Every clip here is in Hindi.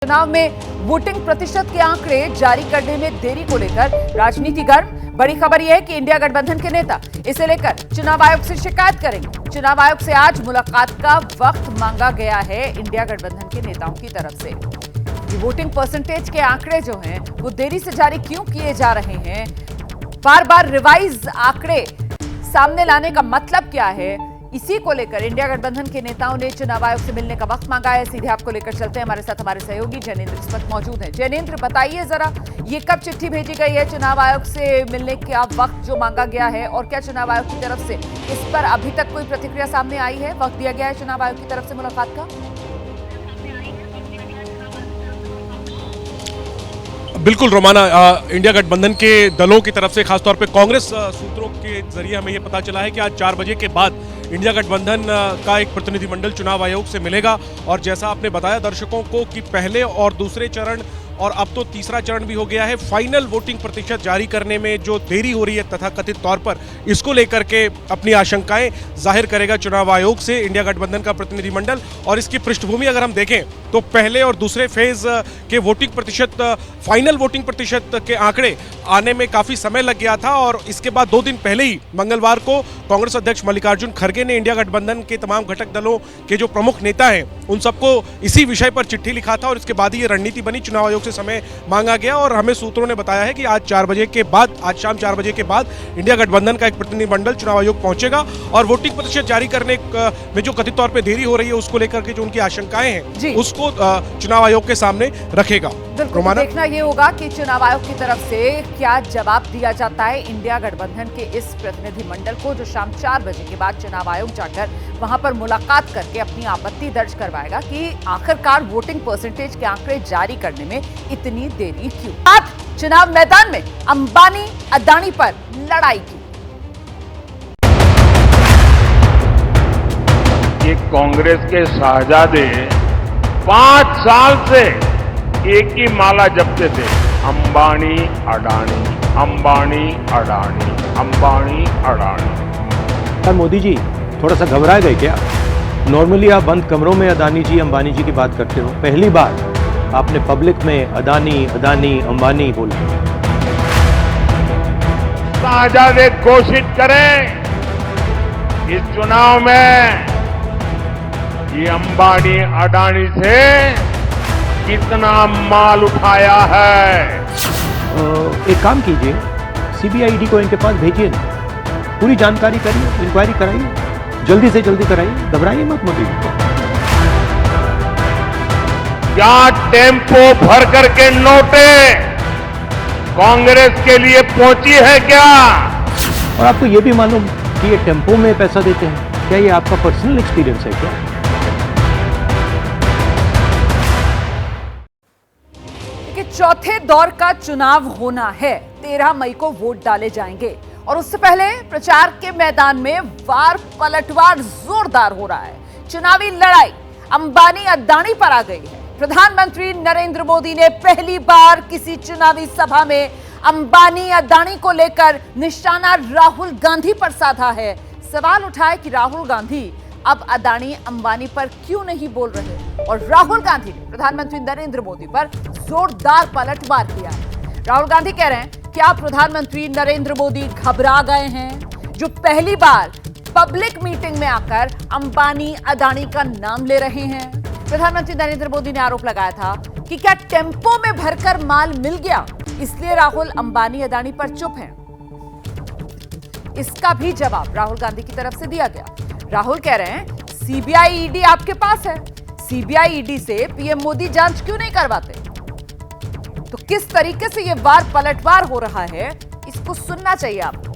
चुनाव में वोटिंग प्रतिशत के आंकड़े जारी करने में देरी को लेकर राजनीति गर्म। बड़ी खबर यह है कि इंडिया गठबंधन के नेता इसे लेकर चुनाव आयोग से शिकायत करेंगे। चुनाव आयोग से आज मुलाकात का वक्त मांगा गया है इंडिया गठबंधन के नेताओं की तरफ से। ये वोटिंग परसेंटेज के आंकड़े जो हैं वो देरी से जारी क्यों किए जा रहे हैं, बार बार रिवाइज आंकड़े सामने लाने का मतलब क्या है, इसी को लेकर इंडिया गठबंधन के नेताओं ने चुनाव आयोग से मिलने का वक्त मांगा है। सीधे आपको लेकर चलते हैं, हमारे साथ हमारे सहयोगी जैनेंद्र इस वक्त मौजूद हैं। जैनेंद्र, बताइए जरा, ये कब चिट्ठी भेजी गई है, चुनाव आयोग से मिलने का वक्त जो मांगा गया है, और क्या चुनाव आयोग की तरफ से इस पर अभी तक कोई प्रतिक्रिया सामने आई है? वक्त दिया गया है चुनाव आयोग की तरफ से मुलाकात का? बिल्कुल रोमाना, इंडिया गठबंधन के दलों की तरफ से खासतौर पे कांग्रेस सूत्रों के जरिए हमें यह पता चला है कि आज 4 बजे के बाद इंडिया गठबंधन का एक प्रतिनिधिमंडल चुनाव आयोग से मिलेगा। और जैसा आपने बताया दर्शकों को कि पहले और दूसरे चरण और अब तो तीसरा चरण भी हो गया है, फाइनल वोटिंग प्रतिशत जारी करने में जो देरी हो रही है तथा कथित तौर पर इसको लेकर के अपनी आशंकाएं जाहिर करेगा चुनाव आयोग से इंडिया गठबंधन का प्रतिनिधिमंडल। और इसकी पृष्ठभूमि अगर हम देखें तो पहले और दूसरे फेज के वोटिंग प्रतिशत, फाइनल वोटिंग प्रतिशत के आंकड़े आने में काफी समय लग गया था। और इसके बाद 2 दिन पहले ही मंगलवार को कांग्रेस अध्यक्ष मल्लिकार्जुन खड़गे ने इंडिया गठबंधन के तमाम घटक दलों के जो प्रमुख नेता हैं उन सबको इसी विषय पर चिट्ठी लिखा था, और इसके बाद ही ये रणनीति बनी, चुनाव आयोग से समय मांगा गया। और हमें सूत्रों ने बताया है कि आज 4 बजे के बाद, आज शाम 4 बजे के बाद इंडिया गठबंधन का एक प्रतिनिधिमंडल चुनाव आयोग पहुंचेगा और वोटिंग प्रतिशत जारी करने में जो कथित तौर पर देरी हो रही है उसको लेकर के जो उनकी आशंकाएं हैं उसको चुनाव आयोग के सामने रखेगा। देखना ये होगा कि चुनाव आयोग की तरफ से क्या जवाब दिया जाता है इंडिया गठबंधन के इस प्रतिनिधिमंडल को, जो शाम 4 बजे के बाद चुनाव आयोग जाकर वहां पर मुलाकात करके अपनी आपत्ति दर्ज करवाएगा कि आखिरकार वोटिंग परसेंटेज के आंकड़े जारी करने में इतनी देरी क्यों। आज चुनाव मैदान में अंबानी अदानी पर लड़ाई की। ये कांग्रेस के शाहजादे 5 साल से एक ही माला जपते थे, अंबानी अडानी, अंबानी अडानी, अंबानी अडानी। मोदी जी थोड़ा सा घबराए गए क्या? नॉर्मली आप बंद कमरों में अदानी जी अंबानी जी की बात करते हो, पहली बार आपने पब्लिक में अदानी अदानी अंबानी बोला। शाहजादे घोषित करें इस चुनाव में ये अंबानी अडानी से कितना माल उठाया है। एक काम कीजिए, सीबीआई को इनके पास भेजिए ना, पूरी जानकारी करिए, इंक्वायरी कराइए, जल्दी से जल्दी कराइए, घबराइए मत मोदी जी। क्या टेम्पो भर करके नोटे कांग्रेस के लिए पहुंची है क्या? और आपको ये भी मालूम कि ये टेम्पो में पैसा देते हैं, क्या ये आपका पर्सनल एक्सपीरियंस है क्या? चौथे दौर का चुनाव होना है, 13 मई को वोट डाले जाएंगे और उससे पहले प्रचार के मैदान में वार पलटवार जोरदार हो रहा है। चुनावी लड़ाई अंबानी अदानी पर आ गई है। प्रधानमंत्री नरेंद्र मोदी ने पहली बार किसी चुनावी सभा में अंबानी अदानी को लेकर निशाना राहुल गांधी पर साधा है। सवाल उठाए कि राहुल गांधी अब अदानी अंबानी पर क्यों नहीं बोल रहे, और राहुल गांधी ने प्रधानमंत्री नरेंद्र मोदी पर जोरदार पलटवार किया है। राहुल गांधी कह रहे हैं क्या प्रधानमंत्री नरेंद्र मोदी घबरा गए हैं, जो पहली बार पब्लिक मीटिंग में आकर अंबानी अदानी का नाम ले रहे हैं। प्रधानमंत्री नरेंद्र मोदी ने आरोप लगाया था कि क्या टेम्पो में भरकर माल मिल गया, इसलिए राहुल अंबानी अदानी पर चुप हैं। इसका भी जवाब राहुल गांधी की तरफ से दिया गया। राहुल कह रहे हैं सीबीआई ईडी आपके पास है, सीबीआई ईडी से पीएम मोदी जांच क्यों नहीं करवाते? तो किस तरीके से ये वार पलटवार हो रहा है, इसको सुनना चाहिए आपको।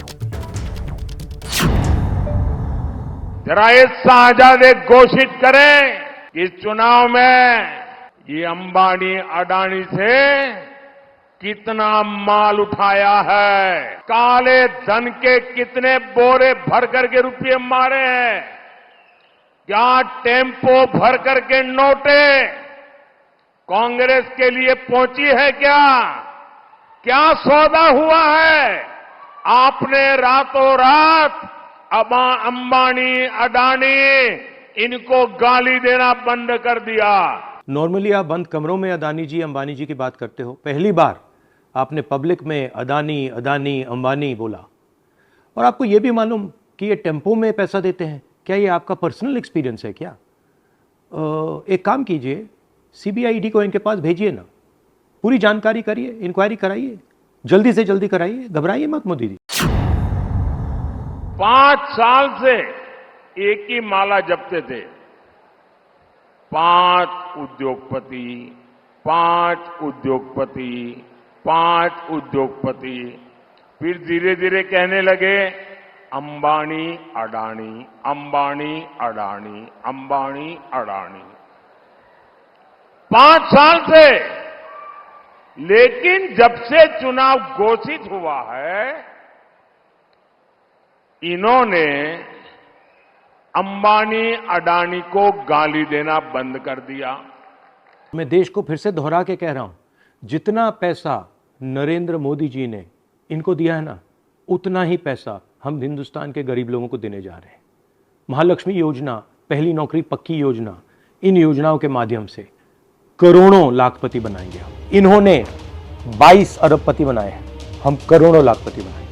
जरा ये शाहजादे घोषित करें कि इस चुनाव में ये अंबानी अडानी से कितना माल उठाया है, काले धन के कितने बोरे भर करके रुपये मारे हैं, क्या टेम्पो भर करके नोटे कांग्रेस के लिए पहुंची है क्या? क्या सौदा हुआ है? आपने रातों रात अंबानी अडानी इनको गाली देना बंद कर दिया। नॉर्मली आप बंद कमरों में अदानी जी अंबानी जी की बात करते हो, पहली बार आपने पब्लिक में अदानी अदानी अंबानी बोला। और आपको यह भी मालूम कि ये टेम्पो में पैसा देते हैं, क्या ये आपका पर्सनल एक्सपीरियंस है क्या? एक काम कीजिए, सीबीआई ईडी को इनके पास भेजिए ना, पूरी जानकारी करिए, इंक्वायरी कराइए, जल्दी से जल्दी कराइए, घबराइए मत मोदी जी। 5 साल से एक ही माला जपते थे, 5 उद्योगपति, 5 उद्योगपति, 5 उद्योगपति। फिर धीरे धीरे कहने लगे अंबानी अडानी, अंबानी अडानी, अंबानी अडानी। 5 साल से। लेकिन जब से चुनाव घोषित हुआ है, इन्होंने अंबानी अडानी को गाली देना बंद कर दिया। मैं देश को फिर से दोहरा के कह रहा हूं, जितना पैसा नरेंद्र मोदी जी ने इनको दिया है ना, उतना ही पैसा हम हिंदुस्तान के गरीब लोगों को देने जा रहे हैं। महालक्ष्मी योजना, पहली नौकरी पक्की योजना, इन योजनाओं के माध्यम से करोड़ों लाखपति बनाएंगे हम। इन्होंने 22 अरबपति बनाए हैं, हम करोड़ों लाखपति बनाएंगे।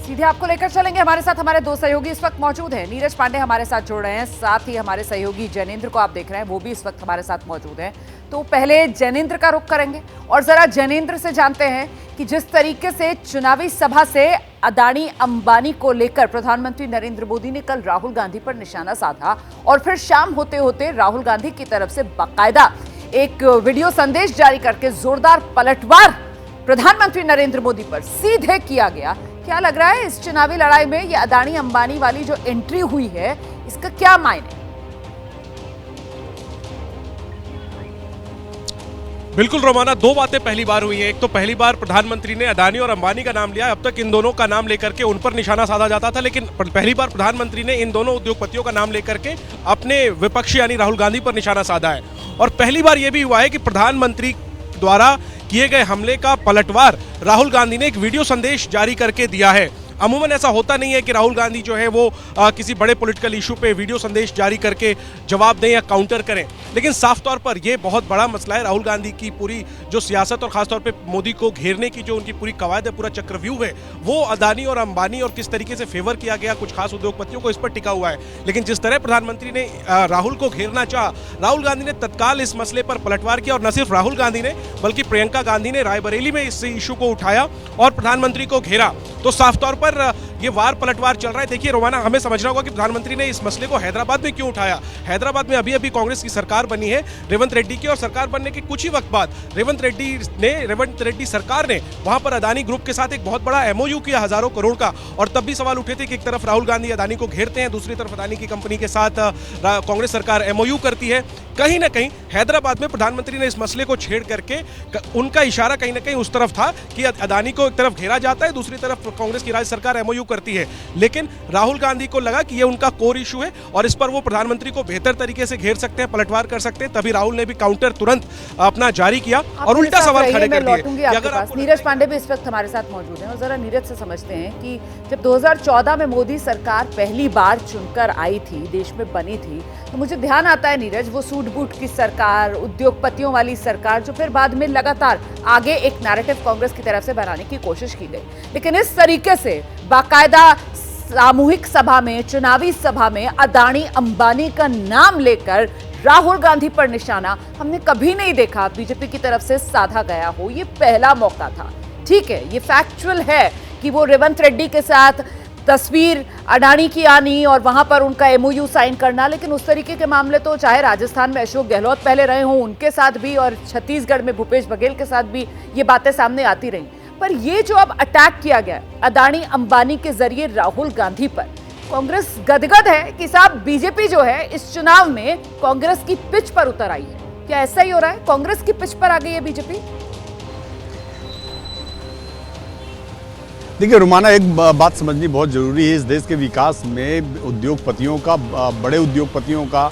सीधे आपको लेकर चलेंगे, हमारे साथ हमारे 2 सहयोगी इस वक्त मौजूद हैं। नीरज पांडे हमारे साथ जुड़ रहे हैं, साथ ही हमारे सहयोगी जैनेंद्र को आप देख रहे हैं, वो भी इस वक्त हमारे साथ मौजूद हैं। तो पहले जैनेंद्र का रुख करेंगे और जरा जैनेंद्र से जानते हैं कि जिस तरीके से चुनावी सभा से अदानी अंबानी को लेकर प्रधानमंत्री नरेंद्र मोदी ने कल राहुल गांधी पर निशाना साधा और फिर शाम होते होते राहुल गांधी की तरफ से बाकायदा एक वीडियो संदेश जारी करके जोरदार पलटवार प्रधानमंत्री नरेंद्र मोदी पर सीधे किया गया। क्या लग रहा है इस चुनावी लड़ाई में ये अदानी अंबानी वाली जो एंट्री हुई है, इसका क्या मायने? बिल्कुल रोमाना, 2 बातें पहली बार हुई हैं। एक तो पहली बार प्रधानमंत्री ने अदानी और अंबानी का नाम लिया, अब तक इन दोनों का नाम लेकर के उन पर निशाना साधा जाता था, लेकिन पहली बार प्रधानमंत्री ने इन दोनों उद्योगपतियों का नाम लेकर के अपने विपक्षी यानी राहुल गांधी पर निशाना साधा है। और पहली बार यह भी हुआ है कि प्रधानमंत्री द्वारा किए गए हमले का पलटवार राहुल गांधी ने एक वीडियो संदेश जारी करके दिया है। अमूमन ऐसा होता नहीं है कि राहुल गांधी जो है वो किसी बड़े पॉलिटिकल इशू पे वीडियो संदेश जारी करके जवाब दें या काउंटर करें, लेकिन साफ तौर पर यह बहुत बड़ा मसला है। राहुल गांधी की पूरी जो सियासत और खासतौर पे मोदी को घेरने की जो उनकी पूरी कवायद है, पूरा चक्रव्यूह है, वो अदानी और अंबानी और किस तरीके से फेवर किया गया कुछ खास उद्योगपतियों को, इस पर टिका हुआ है। लेकिन जिस तरह प्रधानमंत्री ने राहुल को घेरना चाहा, राहुल गांधी ने तत्काल इस मसले पर पलटवार किया और न सिर्फ राहुल गांधी ने बल्कि प्रियंका गांधी ने रायबरेली में इस इशू को उठाया और प्रधानमंत्री को घेरा। तो साफ तौर पर ये वार पलटवार चल रहा है। देखिए रोमाना, हमें समझना होगा कि प्रधानमंत्री ने इस मसले को हैदराबाद में क्यों उठाया। हैदराबाद में अभी अभी कांग्रेस की सरकार बनी है रेवंत रेड्डी की, और सरकार बनने के कुछ ही वक्त बाद रेवंत रेड्डी सरकार ने वहां पर अदानी ग्रुप के साथ एक बहुत बड़ा एमओयू किया, हजारों करोड़ का। और तब भी सवाल उठे थे कि एक तरफ राहुल गांधी अदानी को घेरते हैं, दूसरी तरफ अदानी की कंपनी के साथ कांग्रेस सरकार एमओयू करती है। कहीं ना कहीं हैदराबाद में प्रधानमंत्री ने इस मसले को छेड़ करके उनका इशारा कहीं ना कहीं उस तरफ था कि अदानी को एक तरफ घेरा जाता है, दूसरी तरफ कांग्रेस की राज्य सरकार एमओयू करती है। लेकिन राहुल गांधी को लगा कि ये उनका कोर इशू है और इस पर वो प्रधानमंत्री को बेहतर तरीके से घेर सकते हैं, पलटवार कर सकते हैं। तभी राहुल ने भी काउंटर तुरंत अपना जारी किया और उल्टा सवाल खड़े कर दिए। नीरज पांडे भी इस वक्त हमारे साथ मौजूद हैं और जरा नीरज से समझते हैं कि जब 2014 में मोदी सरकार पहली बार चुनकर आई थी, देश में बनी थी, तो मुझे ध्यान आता है नीरज, वो सूट बूट की सरकार, उद्योगपतियों वाली सरकार, जो फिर बाद में लगातार आगे एक नैरेटिव कांग्रेस की तरफ से बनाने की कोशिश की गई। लेकिन इस तरीके से बाकायदा सामूहिक सभा में, चुनावी सभा में अदानी अंबानी का नाम लेकर राहुल गांधी पर निशाना हमने कभी नहीं देखा बीजेपी की तरफ से साधा गया हो। ये पहला मौका था। ठीक है, ये फैक्चुअल है कि वो रेवंत रेड्डी के साथ तस्वीर अडानी की आनी और वहां पर उनका एमओयू साइन करना, लेकिन उस तरीके के मामले तो चाहे राजस्थान में अशोक गहलोत पहले रहे हों, उनके साथ भी, और छत्तीसगढ़ में भूपेश बघेल के साथ भी ये बातें सामने आती रही। पर ये जो अब अटैक किया गया अदानी अंबानी के जरिए राहुल गांधी पर, कांग्रेस गदगद है कि साहब बीजेपी जो है इस चुनाव में कांग्रेस की पिच पर उतर आई है। क्या ऐसा ही हो रहा है? कांग्रेस की पिच पर आ गई है बीजेपी? देखिए रुमाना, एक बात समझनी बहुत ज़रूरी है। इस देश के विकास में उद्योगपतियों का, बड़े उद्योगपतियों का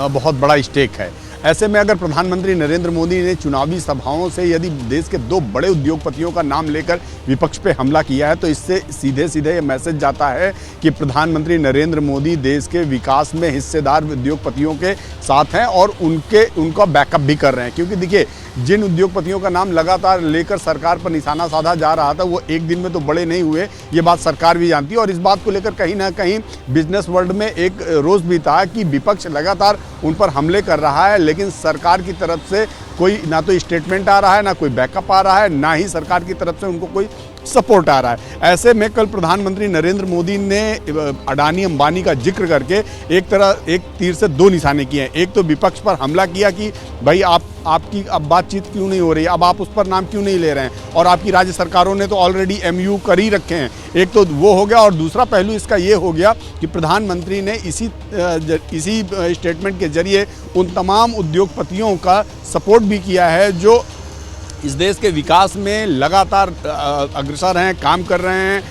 बहुत बड़ा स्टेक है। ऐसे में अगर प्रधानमंत्री नरेंद्र मोदी ने चुनावी सभाओं से यदि देश के 2 बड़े उद्योगपतियों का नाम लेकर विपक्ष पे हमला किया है, तो इससे सीधे सीधे ये मैसेज जाता है कि प्रधानमंत्री नरेंद्र मोदी देश के विकास में हिस्सेदार उद्योगपतियों के साथ हैं और उनका बैकअप भी कर रहे हैं। क्योंकि देखिए, जिन उद्योगपतियों का नाम लगातार लेकर सरकार पर निशाना साधा जा रहा था, वो एक दिन में तो बड़े नहीं हुए, ये बात सरकार भी जानती है। और इस बात को लेकर कहीं ना कहीं बिजनेस वर्ल्ड में एक रोष भी था कि विपक्ष लगातार उन पर हमले कर रहा है, लेकिन सरकार की तरफ से कोई ना तो स्टेटमेंट आ रहा है, ना कोई बैकअप आ रहा है, ना ही सरकार की तरफ से उनको कोई सपोर्ट आ रहा है। ऐसे में कल प्रधानमंत्री नरेंद्र मोदी ने अडानी अंबानी का जिक्र करके एक तीर से 2 निशाने किए हैं। एक तो विपक्ष पर हमला किया कि भाई आपकी अब बातचीत क्यों नहीं हो रही, अब आप उस पर नाम क्यों नहीं ले रहे हैं, और आपकी राज्य सरकारों ने तो ऑलरेडी MU कर ही रखे हैं। एक तो वो हो गया, और दूसरा पहलू इसका ये हो गया कि प्रधानमंत्री ने इसी स्टेटमेंट के जरिए उन तमाम उद्योगपतियों का सपोर्ट भी किया है जो इस देश के विकास में लगातार अग्रसर हैं, काम कर रहे हैं,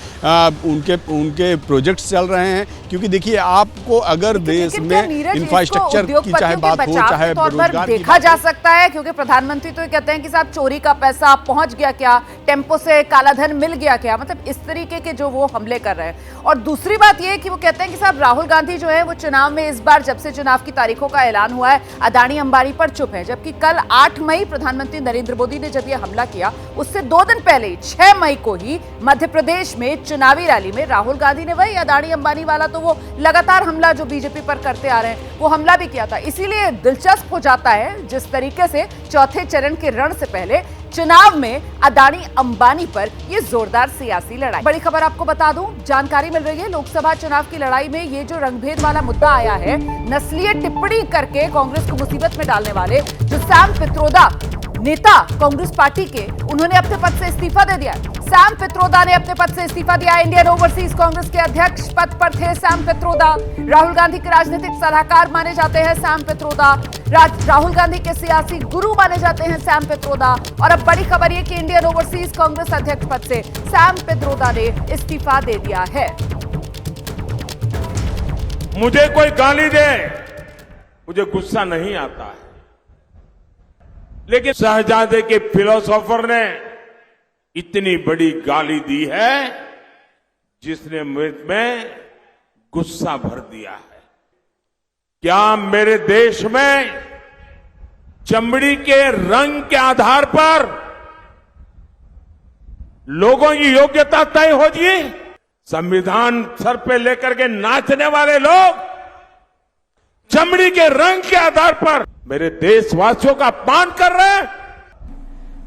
उनके प्रोजेक्ट्स चल रहे हैं। क्योंकि देखिए, आपको अगर देश में इंफ्रास्ट्रक्चर की चाहे बात हो, चाहे रोजगार की देखा जा सकता है, क्योंकि प्रधानमंत्री तो ये कहते हैं कि साहब चोरी का पैसा पहुंच गया क्या, टेम्पो से कालाधन मिल गया क्या, मतलब इस तरीके के जो वो हमले कर रहे हैं। और दूसरी बात ये कि वो कहते हैं कि साहब राहुल गांधी जो है वो चुनाव में इस बार जब से चुनाव की तारीखों का ऐलान हुआ है अडानी अंबानी पर चुप है, जबकि कल 8 मई प्रधानमंत्री नरेंद्र मोदी ने जब ये हमला किया, उससे 2 दिन पहले 6 मई को ही मध्य प्रदेश में चुनावी रैली में राहुल गांधी ने वही अडानी अंबानी वाला तो वो लगातार हमला जो बीजेपी पर करते आ रहे हैं वो हमला भी किया था। इसीलिए दिलचस्प हो जाता है जिस तरीके से चौथे चरण के रण से पहले चुनाव में अडानी अंबानी पर ये जोरदार सियासी लड़ाई। बड़ी खबर आपको बता दूं, जानकारी मिल रही है लोकसभा चुनाव की लड़ाई में ये जो रंगभेद वाला मुद्दा आया है, नस्लीय टिप्पणी करके कांग्रेस को मुसीबत में डालने वाले जो सैम पित्रोदा नेता कांग्रेस पार्टी के, उन्होंने अपने पद से इस्तीफा दे दिया। सैम पित्रोदा ने अपने पद से इस्तीफा दिया। इंडियन ओवरसीज कांग्रेस के अध्यक्ष पद पर थे सैम पित्रोदा। राहुल गांधी के राजनीतिक सलाहकार माने जाते हैं सैम पित्रोदा, राहुल गांधी के सियासी गुरु माने जाते हैं सैम पित्रोदा। और अब बड़ी खबर ये कि इंडियन ओवरसीज कांग्रेस अध्यक्ष पद से सैम पित्रोदा ने इस्तीफा दे दिया है। मुझे कोई गाली दे, मुझे गुस्सा नहीं आता है, लेकिन शहजादे के फिलोसोफर ने इतनी बड़ी गाली दी है जिसने में गुस्सा भर दिया है। क्या मेरे देश में चमड़ी के रंग के आधार पर लोगों की योग्यता तय हो जी? संविधान सर पे लेकर के नाचने वाले लोग चमड़ी के रंग के आधार पर मेरे देशवासियों का अपमान कर रहे हैं।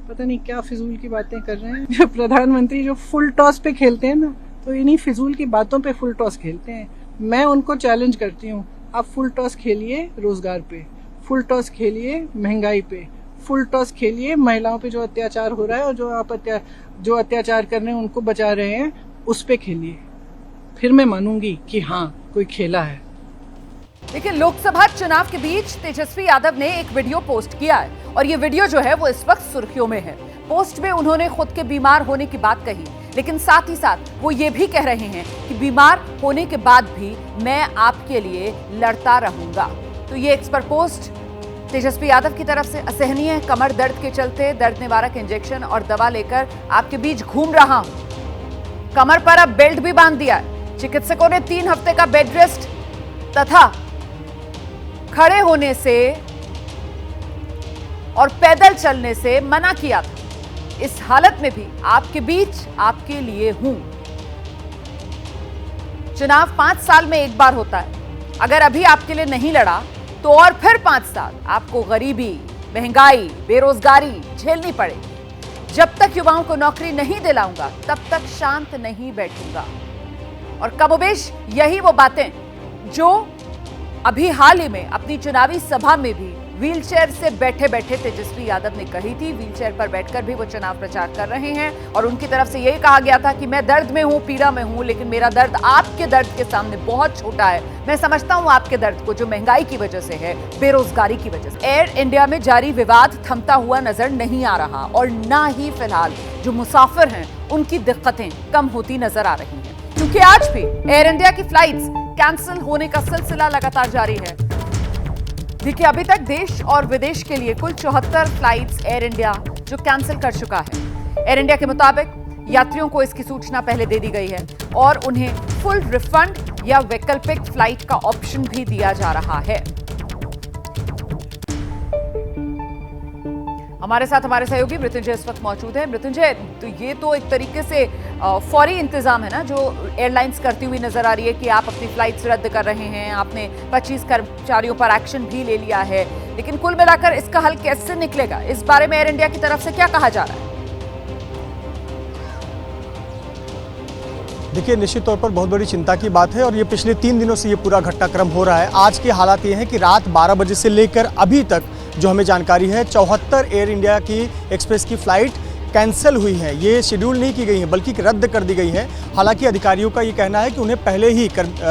पता नहीं क्या फिजूल की बातें कर रहे हैं। प्रधानमंत्री जो फुल टॉस पे खेलते हैं ना, तो इन्हीं फिजूल की बातों पे फुल टॉस खेलते हैं। मैं उनको चैलेंज करती हूँ, आप फुल टॉस खेलिए रोजगार पे, फुल टॉस खेलिए महंगाई पे, फुल टॉस खेलिए महिलाओं पे जो अत्याचार हो रहा है और जो आप अत्याचार कर रहे हैं उनको बचा रहे हैं, उस पे खेलिए, फिर मैं मानूंगी कि हाँ कोई खेला है। देखिए, लोकसभा चुनाव के बीच तेजस्वी यादव ने एक वीडियो पोस्ट किया है और ये वीडियो जो है वो इस वक्त सुर्खियों में है। पोस्ट में उन्होंने खुद के बीमार होने की बात कही, लेकिन साथ ही साथ वो ये भी कह रहे हैं कि बीमार होने के बाद भी मैं आपके लिए लड़ता रहूंगा। तो ये एक्सपर्ट पोस्ट तेजस्वी यादव की तरफ से असहनीय कमर दर्द के चलते दर्द निवारक इंजेक्शन और दवा लेकर आपके बीच घूम रहा हूं। कमर पर अब बेल्ट भी बांध दिया है। चिकित्सकों ने 3 हफ्ते का बेड रेस्ट तथा खड़े होने से और पैदल चलने से मना किया था। इस हालत में भी आपके बीच आपके लिए हूं। चुनाव 5 साल में एक बार होता है। अगर अभी आपके लिए नहीं लड़ा तो और फिर 5 साल आपको गरीबी, महंगाई, बेरोजगारी झेलनी पड़ेगी। जब तक युवाओं को नौकरी नहीं दिलाऊंगा तब तक शांत नहीं बैठूंगा। और कमोबेश यही वो बातें जो अभी हाल ही में अपनी चुनावी सभा में भी व्हीलचेयर से बैठे बैठे तेजस्वी यादव ने कही थी। व्हीलचेयर पर बैठकर भी वो चुनाव प्रचार कर रहे हैं और उनकी तरफ से यही कहा गया था कि मैं दर्द में हूं, पीड़ा में हूं, लेकिन मेरा दर्द आपके दर्द के सामने बहुत छोटा है। मैं समझता हूं आपके दर्द को, जो महंगाई की वजह से है, बेरोजगारी की वजह से। एयर इंडिया में जारी विवाद थमता हुआ नजर नहीं आ रहा और ना ही फिलहाल जो मुसाफिर हैं उनकी दिक्कतें कम होती नजर आ रही हैं, क्योंकि आज भी एयर इंडिया की फ्लाइट्स कैंसिल होने का सिलसिला लगातार जारी है। देखिए, अभी तक देश और विदेश के लिए कुल 74 फ्लाइट्स एयर इंडिया जो कैंसिल कर चुका है। एयर इंडिया के मुताबिक यात्रियों को इसकी सूचना पहले दे दी गई है और उन्हें फुल रिफंड या वैकल्पिक फ्लाइट का ऑप्शन भी दिया जा रहा है। हमारे साथ हमारे सहयोगी मृत्युंजय इस वक्त मौजूद है। मृत्युंजय, तो ये तो एक तरीके से फौरी इंतजाम है ना जो एयरलाइंस करती हुई नजर आ रही है कि आप अपनी फ्लाइट्स रद्द कर रहे हैं। आपने 25 कर्मचारियों पर एक्शन भी ले लिया है, लेकिन कुल मिलाकर इसका हल कैसे निकलेगा, इस बारे में एयर इंडिया की तरफ से क्या कहा जा रहा है? देखिए, निश्चित तौर पर बहुत बड़ी चिंता की बात है और ये पिछले 3 दिनों से ये पूरा घटनाक्रम हो रहा है। आज के हालात ये हैं कि रात 12 बजे से लेकर अभी तक जो हमें जानकारी है 74 एयर इंडिया की एक्सप्रेस की फ़्लाइट कैंसिल हुई है। ये शेड्यूल नहीं की गई है बल्कि रद्द कर दी गई है। हालांकि अधिकारियों का ये कहना है कि उन्हें पहले ही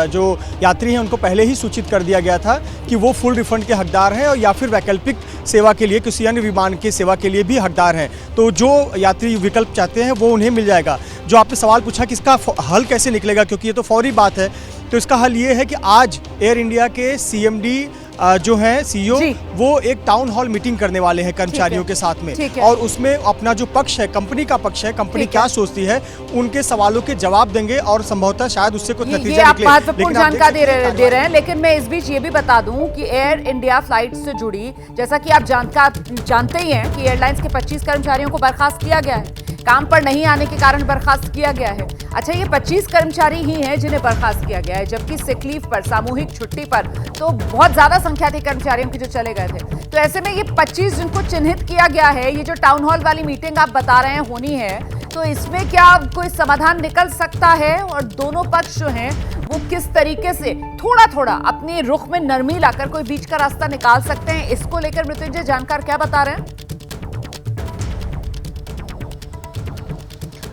जो यात्री हैं उनको पहले ही सूचित कर दिया गया था कि वो फुल रिफंड के हकदार हैं और या फिर वैकल्पिक सेवा के लिए किसी अन्य विमान की सेवा के लिए भी हकदार हैं। तो जो यात्री विकल्प चाहते हैं वो उन्हें मिल जाएगा। जो आपने सवाल पूछा कि इसका हल कैसे निकलेगा, क्योंकि ये तो फौरी बात है, तो इसका हल ये है कि आज एयर इंडिया के सीएमडी जो हैं सीईओ वो एक टाउन हॉल मीटिंग करने वाले हैं कर्मचारियों के साथ में, और उसमें अपना जो पक्ष है, कंपनी का पक्ष है, कंपनी क्या सोचती है, उनके सवालों के जवाब देंगे और संभवतः शायद उससे कुछ नतीजा निकले। महत्वपूर्ण जानकारी दे रहे हैं, लेकिन मैं इस बीच ये भी बता दूं कि एयर इंडिया फ्लाइट से जुड़ी, जैसा कि आप जानते ही हैं कि एयरलाइंस के 25 कर्मचारियों को बर्खास्त किया गया है, काम पर नहीं आने के कारण बर्खास्त किया गया है। अच्छा, ये 25 कर्मचारी ही हैं जिन्हें बर्खास्त किया गया है, जबकि सिक लीव पर, सामूहिक छुट्टी पर तो बहुत ज्यादा संख्या थी कर्मचारियों की जो चले गए थे। तो ऐसे में ये 25 जिनको चिन्हित किया गया है, ये जो टाउन हॉल वाली मीटिंग आप बता रहे हैं होनी है, तो इसमें क्या कोई समाधान निकल सकता है और दोनों पक्ष जो हैं वो किस तरीके से थोड़ा थोड़ा अपने रुख में नरमी लाकर कोई बीच का रास्ता निकाल सकते हैं, इसको लेकर मृत्युंजय जानकार क्या बता रहे हैं?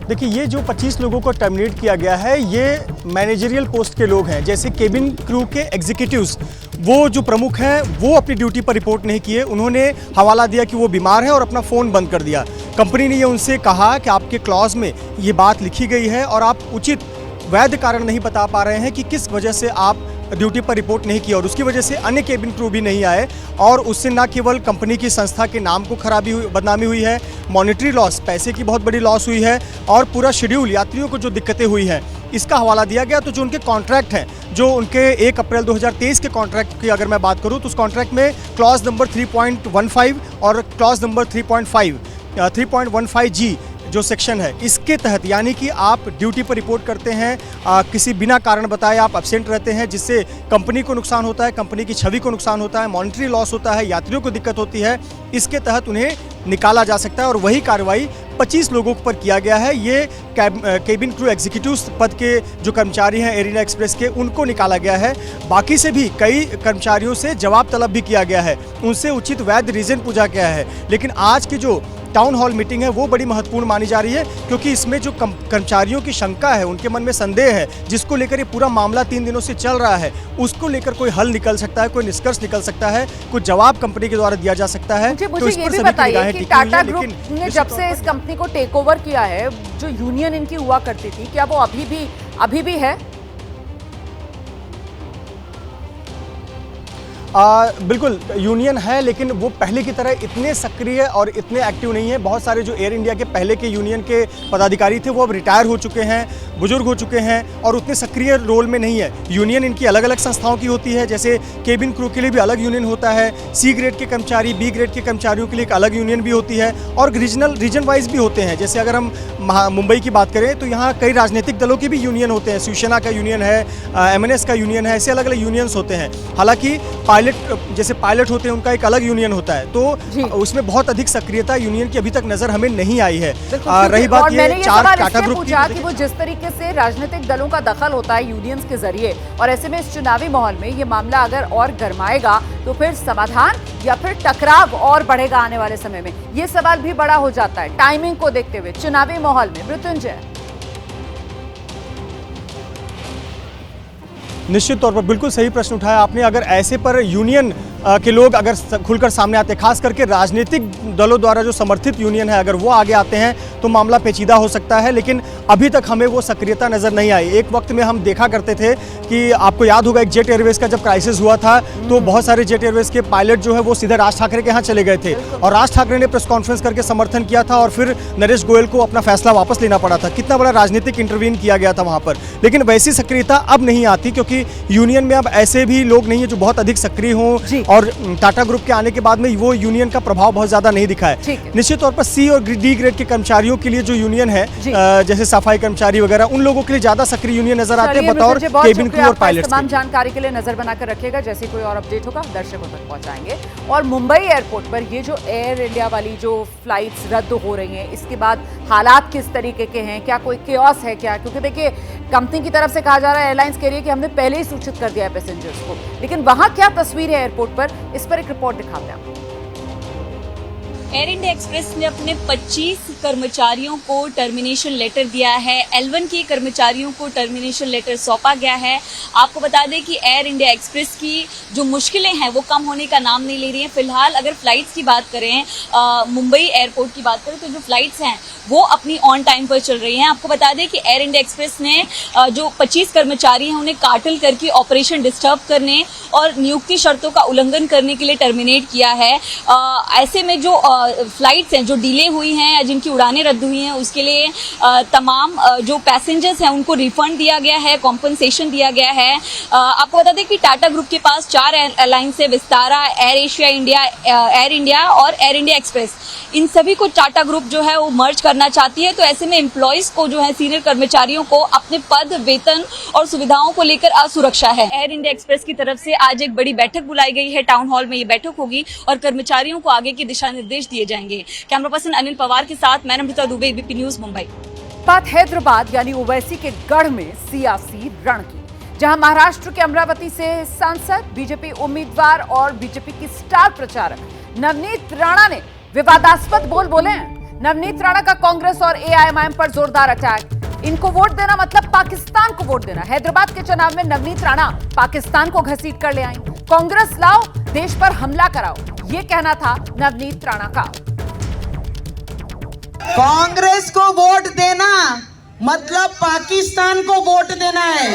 देखिए, ये जो 25 लोगों को टर्मिनेट किया गया है ये मैनेजरियल पोस्ट के लोग हैं, जैसे केबिन क्रू के एग्जीक्यूटिव्स, वो जो प्रमुख हैं वो अपनी ड्यूटी पर रिपोर्ट नहीं किए। उन्होंने हवाला दिया कि वो बीमार है और अपना फ़ोन बंद कर दिया। कंपनी ने ये उनसे कहा कि आपके क्लॉज में ये बात लिखी गई है और आप उचित वैध कारण नहीं बता पा रहे हैं कि किस वजह से आप ड्यूटी पर रिपोर्ट नहीं किया, और उसकी वजह से अन्य केबिन क्रू भी नहीं आए और उससे न केवल कंपनी की संस्था के नाम को बदनामी हुई है, मॉनेटरी लॉस, पैसे की बहुत बड़ी लॉस हुई है और पूरा शेड्यूल, यात्रियों को जो दिक्कतें हुई हैं इसका हवाला दिया गया। तो जो उनके कॉन्ट्रैक्ट हैं, जो उनके 1 अप्रैल 2023 के कॉन्ट्रैक्ट की अगर मैं बात करूं तो उस कॉन्ट्रैक्ट में क्लॉज नंबर 3.15 और क्लॉज नंबर 3.15G जो सेक्शन है, इसके तहत यानी कि आप ड्यूटी पर रिपोर्ट करते हैं, किसी बिना कारण बताए आप एब्सेंट रहते हैं, जिससे कंपनी को नुकसान होता है, कंपनी की छवि को नुकसान होता है, मॉनेटरी लॉस होता है, यात्रियों को दिक्कत होती है, इसके तहत उन्हें निकाला जा सकता है। और वही कार्रवाई 25 लोगों पर किया गया है। ये केबिन क्रू एग्जीक्यूटिव पद के जो कर्मचारी हैं एयर इंडिया एक्सप्रेस के, उनको निकाला गया है। बाकी से भी कई कर्मचारियों से जवाब तलब भी किया गया है, उनसे उचित वैध रीजन पूछा गया है। लेकिन आज की जो टाउन हॉल मीटिंग है वो बड़ी महत्वपूर्ण मानी जा रही है, क्योंकि इसमें जो कर्मचारियों की शंका है, उनके मन में संदेह है, जिसको लेकर ये पूरा मामला 3 दिनों से चल रहा है, उसको लेकर कोई हल निकल सकता है, कोई निष्कर्ष निकल सकता है, कुछ जवाब कंपनी के द्वारा दिया जा सकता है। मुझे ये भी बताइए कि टाटा ग्रुप ने जब से इस कंपनी को टेक ओवर किया है, जो यूनियन इनकी हुआ करती थी, क्या वो अभी भी है? बिल्कुल यूनियन है, लेकिन वो पहले की तरह इतने सक्रिय और इतने एक्टिव नहीं है। बहुत सारे जो एयर इंडिया के पहले के यूनियन के पदाधिकारी थे वो अब रिटायर हो चुके हैं, बुजुर्ग हो चुके हैं और उतने सक्रिय रोल में नहीं है। यूनियन इनकी अलग अलग संस्थाओं की होती है, जैसे केबिन क्रू के लिए भी अलग यूनियन होता है, सी ग्रेड के कर्मचारी, बी ग्रेड के कर्मचारियों के लिए एक अलग यूनियन भी होती है, और रीजन वाइज भी होते हैं। जैसे अगर हम मुंबई की बात करें तो यहाँ कई राजनीतिक दलों के भी यूनियन होते हैं, शिवसेना का यूनियन है, MNS का यूनियन है, ऐसे अलग अलग यूनियंस होते हैं। हालांकि जैसे पायलट होते हैं उनका एक अलग यूनियन होता है, तो उसमें बहुत अधिक सक्रियता यूनियन की अभी तक नजर हमें नहीं आई है। रही बात ये 4 टाटा ग्रुप की, वो जिस तरीके से राजनीतिक दलों का दखल होता है यूनियंस के जरिए, और ऐसे में इस चुनावी माहौल में ये मामला अगर और गरमाएगा तो फिर समाधान या फिर टकराव और बढ़ेगा आने वाले समय में, ये सवाल भी बड़ा हो जाता है टाइमिंग को देखते हुए चुनावी माहौल में। मृत्युंजय, निश्चित तौर पर बिल्कुल सही प्रश्न उठाया आपने। अगर ऐसे पर यूनियन के लोग अगर खुलकर सामने आते, खास करके राजनीतिक दलों द्वारा जो समर्थित यूनियन है, अगर वो आगे आते हैं तो मामला पेचीदा हो सकता है, लेकिन अभी तक हमें वो सक्रियता नज़र नहीं आई। एक वक्त में हम देखा करते थे कि आपको याद होगा एक जेट एयरवेज का जब क्राइसिस हुआ था तो बहुत सारे जेट एयरवेज के पायलट जो है वो सीधे राज ठाकरे के यहाँ चले गए थे और राज ठाकरे ने प्रेस कॉन्फ्रेंस करके समर्थन किया था और फिर नरेश गोयल को अपना फैसला वापस लेना पड़ा था। कितना बड़ा राजनीतिक इंटरवीन किया गया था वहाँ पर, लेकिन वैसी सक्रियता अब नहीं आती क्योंकि यूनियन में अब ऐसे भी लोग नहीं है जो बहुत अधिक सक्रिय हों और टाटा ग्रुप के आने के बाद में वो यूनियन का प्रभाव बहुत ज़्यादा नहीं दिखा है। निश्चित तौर पर सी और डी ग्रेड के कर्मचारियों के लिए जो यूनियन है जैसे सफाई कर्मचारी वगैरह, उन लोगों के लिए ज्यादा सक्रिय यूनियन नजर आते हैं बतौर केबिन क्रू और पायलट। तमाम जानकारी के लिए नजर बनाकर रखिएगा, जैसे कोई और अपडेट होगा दर्शकों तक पहुंचाएंगे। और मुंबई एयरपोर्ट पर ये जो एयर इंडिया वाली जो फ्लाइट्स रद्द हो रही हैं, इसके बाद हालात किस तरीके के हैं, क्या कोई केओस है क्या? क्योंकि देखिए कंपनी की तरफ से कहा जा रहा है, एयरलाइंस कह रही है कि हमने पहले ही सूचित कर दिया है पैसेंजर्स को, लेकिन वहां क्या तस्वीर है एयरपोर्ट पर, इस पर एक रिपोर्ट दिखाते हैं। एयर इंडिया एक्सप्रेस ने अपने 25 कर्मचारियों को टर्मिनेशन लेटर दिया है। L1 के कर्मचारियों को टर्मिनेशन लेटर सौंपा गया है। आपको बता दें कि एयर इंडिया एक्सप्रेस की जो मुश्किलें हैं वो कम होने का नाम नहीं ले रही हैं। फिलहाल अगर फ्लाइट्स की बात करें, मुंबई एयरपोर्ट की बात करें, तो जो फ्लाइट्स हैं वो अपनी ऑन टाइम पर चल रही हैं। आपको बता दें कि एयर इंडिया एक्सप्रेस ने जो 25 कर्मचारी हैं उन्हें कार्टेल करके ऑपरेशन डिस्टर्ब करने और नियुक्ति शर्तों का उल्लंघन करने के लिए टर्मिनेट किया है। ऐसे में जो फ्लाइट्स हैं जो डिले हुई हैं या जिनकी उड़ानें रद्द हुई हैं, उसके लिए तमाम जो पैसेंजर्स हैं उनको रिफंड दिया गया है, कॉम्पनसेशन दिया गया है। आपको बता दें कि टाटा ग्रुप के पास 4 एयरलाइंस है, Vistara, air Asia India, air India और एयर इंडिया एक्सप्रेस। इन सभी को टाटा ग्रुप जो है वो मर्ज करना चाहती है। तो ऐसे में एम्प्लॉइज को जो है, सीनियर कर्मचारियों को अपने पद, वेतन और सुविधाओं को लेकर असुरक्षा है। एयर इंडिया एक्सप्रेस की तरफ से आज एक बड़ी बैठक बुलाई गई है, टाउन हॉल में ये बैठक होगी और कर्मचारियों को आगे के दिशा निर्देश दिए जाएंगे। कैमरा पर्सन अनिल पवार के साथ मैं अमृता दुबे, एबीपी न्यूज, मुंबई। बात हैदराबाद यानी ओवैसी के गढ़ में सियासी रण की, जहां महाराष्ट्र के अमरावती से सांसद, बीजेपी उम्मीदवार और बीजेपी की स्टार प्रचारक नवनीत राणा ने विवादास्पद बोल बोले हैं। नवनीत राणा का कांग्रेस और एआईएमआईएम पर जोरदार अटैक। इनको वोट देना मतलब पाकिस्तान को वोट देना। हैदराबाद के चुनाव में नवनीत राणा पाकिस्तान को घसीट कर ले आई। कांग्रेस लाओ, देश पर हमला कराओ, ये कहना था नवनीत राणा का। कांग्रेस को वोट देना मतलब पाकिस्तान को वोट देना है,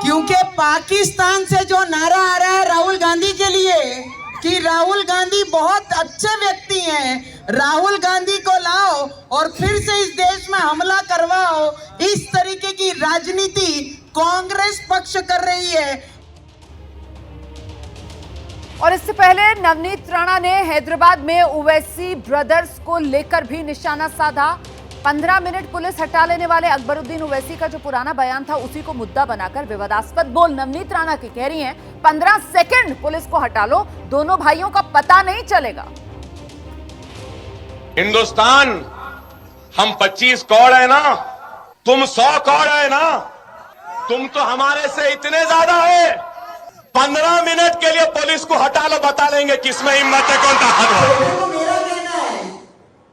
क्योंकि पाकिस्तान से जो नारा आ रहा है राहुल गांधी के लिए कि राहुल गांधी बहुत अच्छे व्यक्ति हैं, राहुल गांधी को लाओ और फिर से इस देश में हमला करवाओ, इस तरीके की राजनीति कांग्रेस पक्ष कर रही है। और इससे पहले नवनीत राणा ने हैदराबाद में ओवैसी ब्रदर्स को लेकर भी निशाना साधा। 15 मिनट पुलिस हटा लेने वाले अकबरुद्दीन ओवैसी का जो पुराना बयान था उसी को मुद्दा बनाकर विवादास्पद बोल नवनीत राणा की कह रही हैं 15 सेकंड पुलिस को हटा लो, दोनों भाइयों का पता नहीं चलेगा। हिंदुस्तान हम 25 करोड़ है ना, तुम 100 करोड़ है ना, तुम तो हमारे से इतने ज्यादा है। 15 मिनट के लिए पुलिस को हटा लो, बता लेंगे किसमें हिम्मत है, कौन ताकत है। मेरा कहना है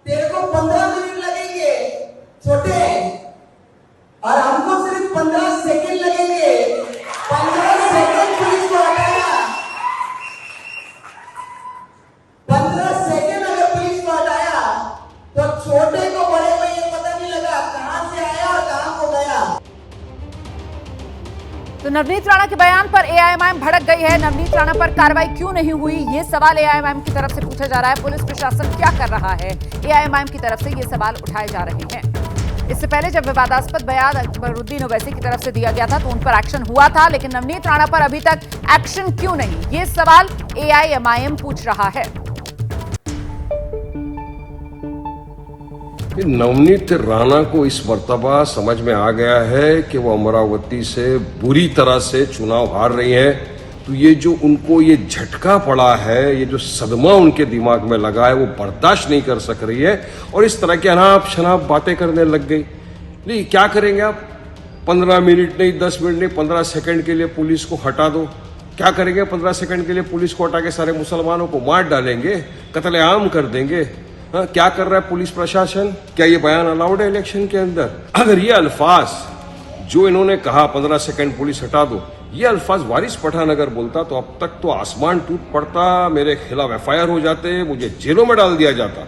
तेरे को 15 मिनट लगेंगे छोटे, और हमको सिर्फ 15 सेकंड लगेंगे। 15 सेकंड पुलिस को हटाया, 15 सेकंड अगर पुलिस को हटाया तो छोटे को बड़े को ये पता नहीं लगा कहां से आया और कहां को गया। तो नवनीत राणा के बयान पर एआईएमआईएम भड़क गई है। नवनीत राणा पर कार्रवाई क्यों नहीं हुई, ये सवाल एआईएमआईएम की तरफ से पूछा जा रहा है। पुलिस प्रशासन क्या कर रहा है, एआईएमआईएम की तरफ से ये सवाल उठाए जा रहे हैं। इससे पहले जब विवादास्पद बयान अकबरुद्दीन ओवैसी की तरफ से दिया गया था तो उन पर एक्शन हुआ था, लेकिन नवनीत राणा पर अभी तक एक्शन क्यों नहीं, ये सवाल एआईएमआईएम पूछ रहा है। नवनीत राणा को इस मर्तबा समझ में आ गया है कि वो अमरावती से बुरी तरह से चुनाव हार रही है। तो ये जो उनको ये झटका पड़ा है, ये जो सदमा उनके दिमाग में लगा है, वो बर्दाश्त नहीं कर सक रही है और इस तरह की अनाप शनाप बातें करने लग गई। नहीं, क्या करेंगे आप? 15 मिनट नहीं, 10 मिनट नहीं, 15 सेकंड के लिए पुलिस को हटा दो। क्या करेंगे? 15 सेकंड के लिए पुलिस को हटा के सारे मुसलमानों को मार डालेंगे, कत्लेआम कर देंगे। हाँ, क्या कर रहा है पुलिस प्रशासन? क्या ये बयान अलाउड है इलेक्शन के अंदर? अगर ये अल्फाज जो इन्होंने कहा 15 सेकंड पुलिस हटा दो, ये अल्फाज वारिस पठान अगर बोलता तो अब तक तो आसमान टूट पड़ता, मेरे खिलाफ एफआईआर हो जाते, मुझे जेलों में डाल दिया जाता।